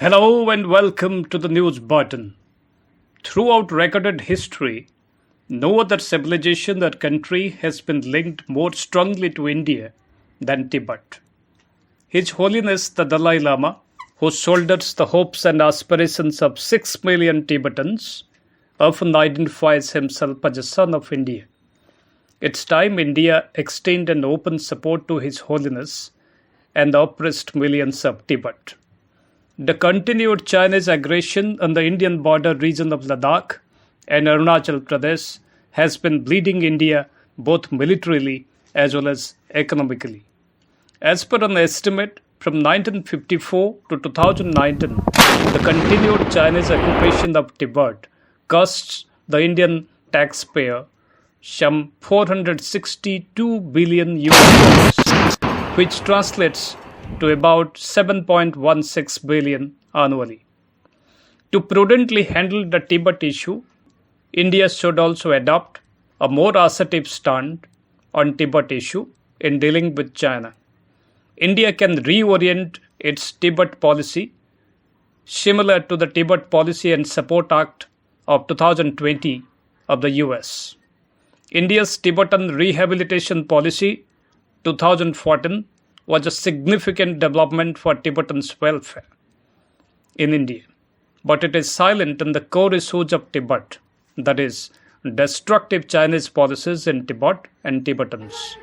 Hello and welcome to the news button. Throughout recorded history, no other civilization or country has been linked more strongly to India than Tibet. His Holiness the Dalai Lama, who shoulders the hopes and aspirations of 6 million Tibetans, often identifies himself as a son of India. It's time India extended an open support to His Holiness and the oppressed millions of Tibet. The continued Chinese aggression on the Indian border region of Ladakh and Arunachal Pradesh has been bleeding India both militarily as well as economically. As per an estimate, from 1954 to 2019, the continued Chinese occupation of Tibet costs the Indian taxpayer some 462 billion US dollars, which translates to about 7.16 billion annually. To prudently handle the Tibet issue, India should also adopt a more assertive stand on Tibet issue in dealing with China. India can reorient its Tibet policy similar to the Tibet Policy and Support Act of 2020 of the US. India's Tibetan Rehabilitation Policy 2014 was a significant development for Tibetans' welfare in India, but it is silent on the core issues of Tibet, that is, destructive Chinese policies in Tibet and Tibetans,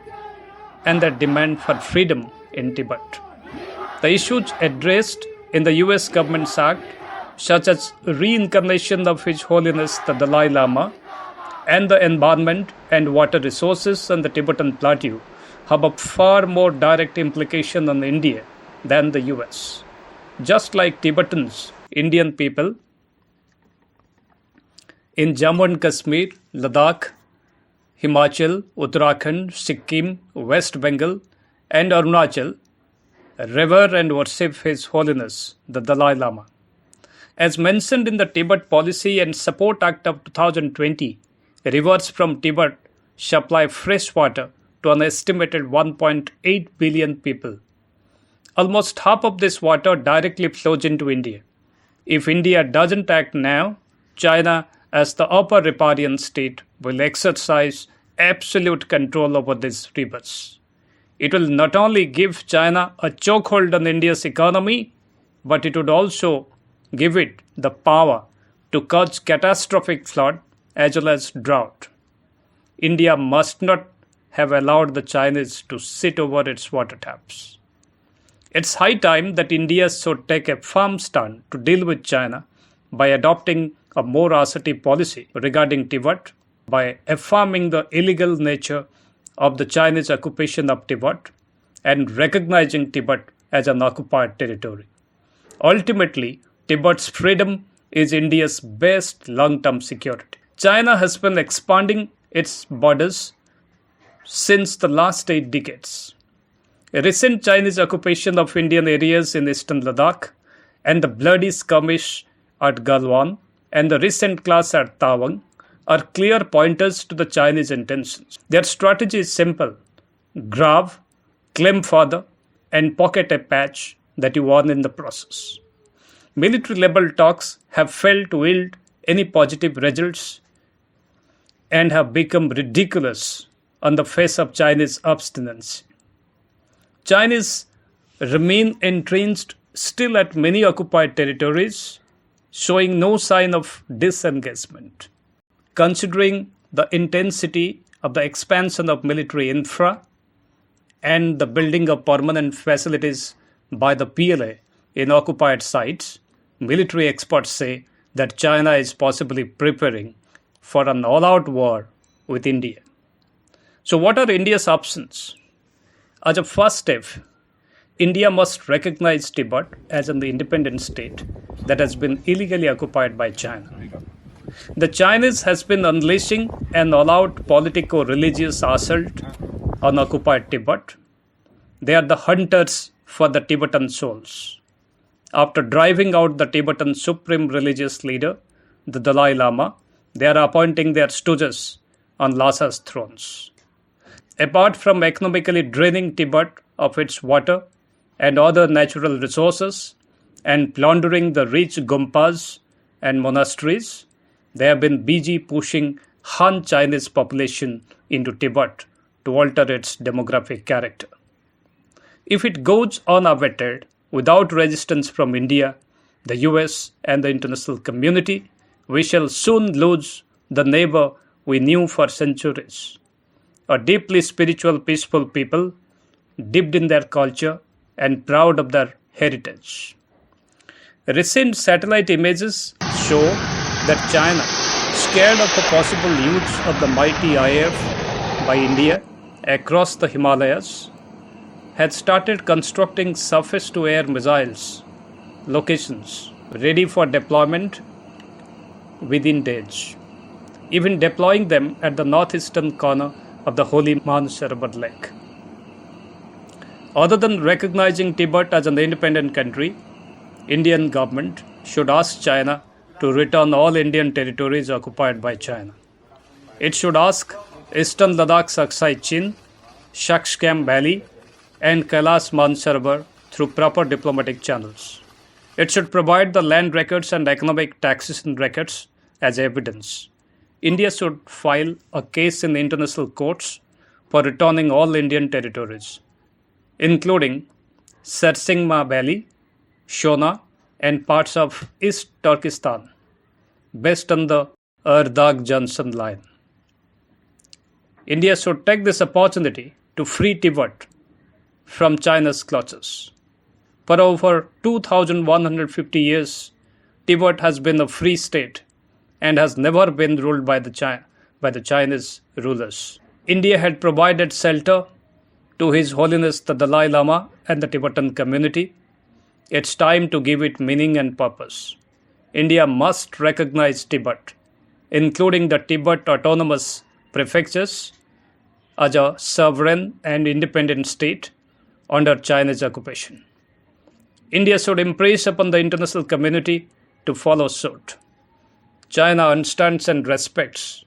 and their demand for freedom in Tibet. The issues addressed in the US Government's Act, such as reincarnation of His Holiness the Dalai Lama and the environment and water resources on the Tibetan plateau, have a far more direct implication on India than the US. Just like Tibetans, Indian people in Jammu and Kashmir, Ladakh, Himachal, Uttarakhand, Sikkim, West Bengal, and Arunachal revere and worship His Holiness the Dalai Lama. As mentioned in the Tibet Policy and Support Act of 2020, rivers from Tibet supply fresh water to an estimated 1.8 billion people. Almost half of this water directly flows into India. If India doesn't act now, China, as the upper riparian state, will exercise absolute control over these rivers. It will not only give China a chokehold on India's economy, but it would also give it the power to cause catastrophic flood as well as drought. India must not have allowed the Chinese to sit over its water taps. It's high time that India should take a firm stand to deal with China by adopting a more assertive policy regarding Tibet, by affirming the illegal nature of the Chinese occupation of Tibet and recognizing Tibet as an occupied territory. Ultimately, Tibet's freedom is India's best long-term security. China has been expanding its borders since the last 8 decades. A recent Chinese occupation of Indian areas in eastern Ladakh and the bloody skirmish at Galwan and the recent clash at Tawang are clear pointers to the Chinese intentions. Their strategy is simple: grab, claim further, and pocket a patch that you won in the process. Military level talks have failed to yield any positive results and have become ridiculous on the face of Chinese obstinacy. Chinese remain entrenched still at many occupied territories, showing no sign of disengagement. Considering the intensity of the expansion of military infra and the building of permanent facilities by the PLA in occupied sites, military experts say that China is possibly preparing for an all-out war with India. So what are India's options? As a first step, India must recognize Tibet as an independent state that has been illegally occupied by China. The Chinese has been unleashing an all-out politico-religious assault on occupied Tibet. They are the hunters for the Tibetan souls. After driving out the Tibetan supreme religious leader, the Dalai Lama, they are appointing their stooges on Lhasa's thrones. Apart from economically draining Tibet of its water and other natural resources, and plundering the rich gompas and monasteries, they have been busy pushing Han Chinese population into Tibet to alter its demographic character. If it goes unabated, without resistance from India, the US, and the international community, we shall soon lose the neighbor we knew for centuries. A deeply spiritual, peaceful people, dipped in their culture and proud of their heritage. Recent satellite images show that China, scared of the possible use of the mighty IF by India across the Himalayas, had started constructing surface-to-air missiles locations ready for deployment within days, even deploying them at the northeastern corner of the holy Mansarovar Lake. Other than recognizing Tibet as an independent country, Indian government should ask China to return all Indian territories occupied by China. It should ask Eastern Ladakh's Aksai Chin, Shakshkam Valley, and Kailash Mansarovar through proper diplomatic channels. It should provide the land records and economic taxation records as evidence. India should file a case in international courts for returning all Indian territories, including Sarsingma Valley, Shona, and parts of East Turkestan, based on the Ardagh-Johnson line. India should take this opportunity to free Tibet from China's clutches. For over 2,150 years, Tibet has been a free state and has never been ruled by the Chinese rulers. India had provided shelter to His Holiness the Dalai Lama and the Tibetan community. It's time to give it meaning and purpose. India must recognize Tibet, including the Tibet Autonomous Prefectures, as a sovereign and independent state under Chinese occupation. India should impress upon the international community to follow suit. China understands and respects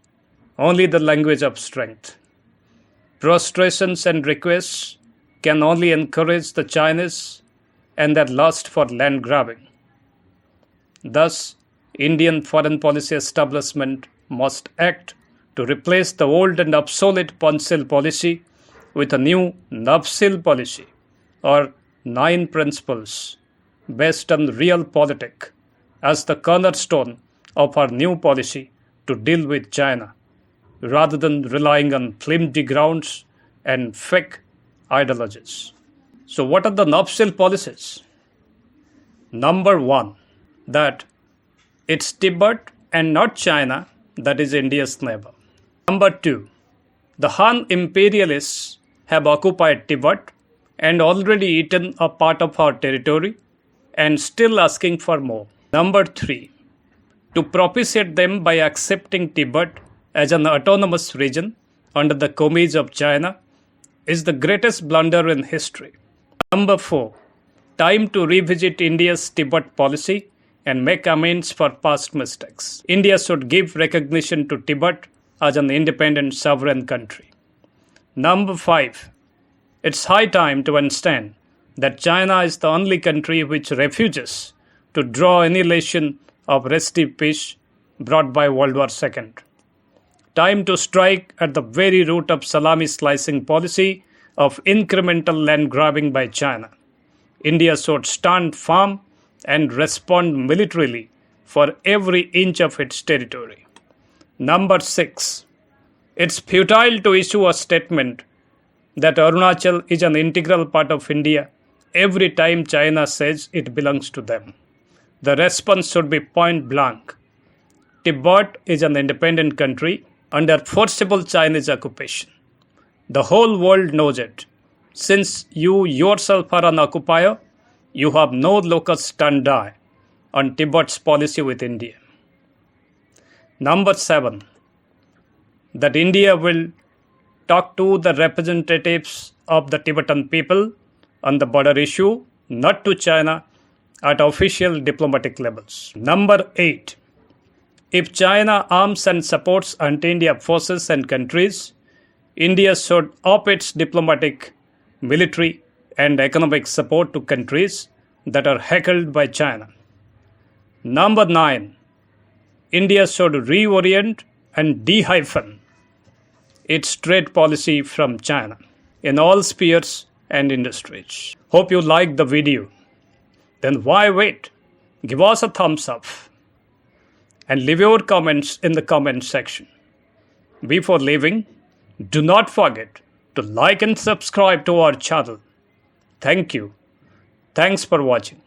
only the language of strength. Prostrations and requests can only encourage the Chinese and their lust for land grabbing. Thus, Indian foreign policy establishment must act to replace the old and obsolete Panchshil policy with a new Navshil policy, or 9 principles, based on realpolitik, as the cornerstone of our new policy to deal with China, rather than relying on flimsy grounds and fake ideologies. So what are the Navshil policies? Number 1, that it's Tibet and not China that is India's neighbor. Number 2, the Han imperialists have occupied Tibet and already eaten a part of our territory and still asking for more. Number 3, to propitiate them by accepting Tibet as an autonomous region under the homage of China is the greatest blunder in history. Number 4, time to revisit India's Tibet policy and make amends for past mistakes. India should give recognition to Tibet as an independent sovereign country. Number 5, it's high time to understand that China is the only country which refuses to draw any lesson of restive peace brought by World War II. Time to strike at the very root of salami slicing policy of incremental land grabbing by China. India should stand firm and respond militarily for every inch of its territory. Number 6, it's futile to issue a statement that Arunachal is an integral part of India every time China says it belongs to them. The response should be point blank. Tibet is an independent country under forcible Chinese occupation. The whole world knows it. Since you yourself are an occupier, you have no locus standi on Tibet's policy with India. Number 7, that India will talk to the representatives of the Tibetan people on the border issue, not to China, at official diplomatic levels. Number 8, if China arms and supports anti-India forces and countries, India should up its diplomatic, military, and economic support to countries that are heckled by China. Number 9. India should reorient and de-hyphen its trade policy from China in all spheres and industries. Hope you liked the video. Then why wait? Give us a thumbs up and leave your comments in the comment section. Before leaving, do not forget to like and subscribe to our channel. Thank you. Thanks for watching.